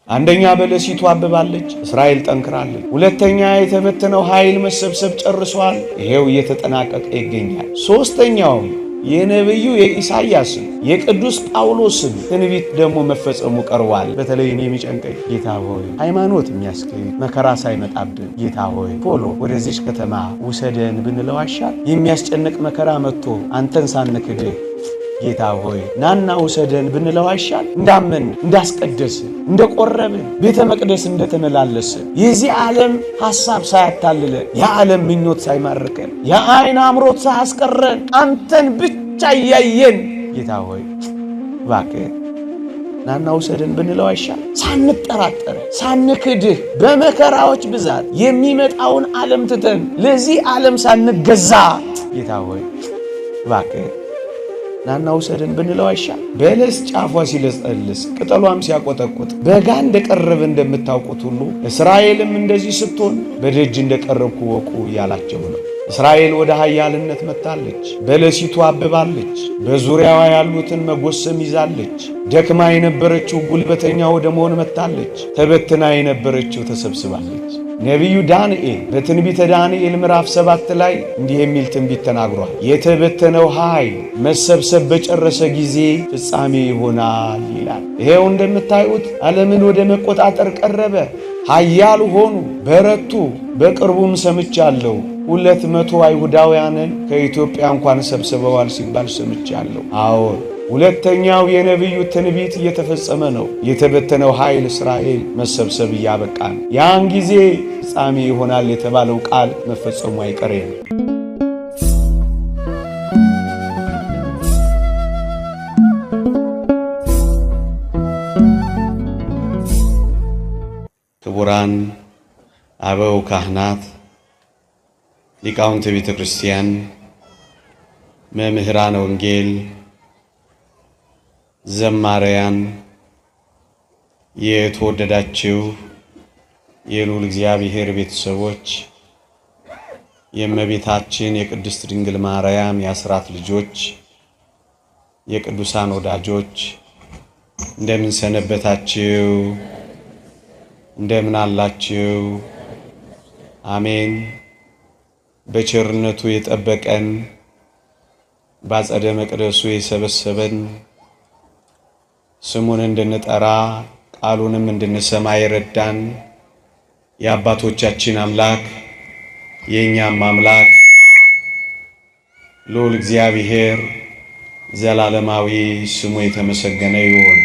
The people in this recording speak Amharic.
አንደኛ በለሲቱ አብባለች፣ እስራኤል ጠንክራለች። ሁለተኛ የተበተነው ኃይል መሰብሰብ ጨርሷል፣ ይሄው እየተጠናቀቀ ይገኛል። ሶስተኛውም የነብዩ የኢሳይያስን የቅዱስ ጳውሎስን ትንቢት ደግሞ መፈጸሙ ቀርቧል። በተለይ እኔ የሚጨንቀኝ ጌታ ሆይ ሃይማኖት የሚያስከይ መከራ ሳይመጣብን ጌታ ሆይ ቶሎ ወደዚች ከተማ ውሰደን ብንለው አይሻል? የሚያስጨንቅ መከራ መጥቶ አንተን ሳንክድህ ጌታ ሆይ ናና ውሰደን ብንለው አይሻል? እንዳመን እንዳስቀደስን እንደቆረብን ቤተ መቅደስ እንደተመላለስን የዚህ ዓለም ሐሳብ ሳያታልለን የዓለም ምኞት ሳይማርከን የዓይን አምሮት ሳያስቀረን አንተን ብቻ እያየን ጌታ ሆይ እባክህ ናና ውሰደን ብንለው አይሻል? ሳንጠራጠር ሳንክድህ በመከራዎች ብዛት የሚመጣውን ዓለም ትተን ለዚህ ዓለም ሳንገዛ ጌታ ሆይ እባክህ ናና ውሰደን ብንለው አይሻል? በለስ ጫፏ ሲለሰልስ ቅጠሏም ሲያቆጠቁጥ በጋ እንደቀረበ እንደምታውቁት ሁሉ እስራኤልም እንደዚህ ስትሆን በደጅ እንደቀረብኩ ወቁ እያላቸው ነው። እስራኤል ወደ ኃያልነት መጥታለች። በለሲቱ አብባለች። በዙሪያዋ ያሉትን መጎሰም ይዛለች። ደክማ የነበረችው ጉልበተኛ ወደ መሆን መጥታለች። ተበትና የነበረችው ተሰብስባለች። ነቢዩ ዳንኤል በትንቢተ ዳንኤል ምዕራፍ 7 ላይ እንዲህ የሚል ትንቢት ተናግሯል። የተበተነው ኃይል መሰብሰብ በጨረሰ ጊዜ ፍጻሜ ይሆናል ይላል። ይሄው እንደምታዩት ዓለምን ወደ መቆጣጠር ቀረበ። ኃያል ሆኑ፣ በረቱ። በቅርቡም ሰምቻለሁ 200 አይሁዳውያንን ከኢትዮጵያ እንኳን ሰብስበዋል ሲባል ሰምቻለሁ። አዎ ሁለተኛው የነቢዩ ትንቢት እየተፈጸመ ነው። የተበተነው ኃይል እስራኤል መሰብሰብ እያበቃ ነው። ያን ጊዜ ፍጻሜ ይሆናል የተባለው ቃል መፈጸሙ አይቀሬ ነው። ክቡራን አበው ካህናት፣ ሊቃውንተ ቤተ ክርስቲያን፣ መምህራን ወንጌል፣ ዘማሪያን፣ የተወደዳችሁ የልዑል እግዚአብሔር ቤተሰቦች፣ የእመቤታችን የቅድስት ድንግል ማርያም የአስራት ልጆች፣ የቅዱሳን ወዳጆች እንደምን ሰነበታችሁ? እንደምን አላችሁ? አሜን። በቸርነቱ የጠበቀን ባጸደ መቅደሱ የሰበሰበን ስሙን እንድንጠራ ቃሉንም እንድንሰማ የረዳን የአባቶቻችን አምላክ የእኛም አምላክ ልዑል እግዚአብሔር ዘላለማዊ ስሙ የተመሰገነ ይሁን።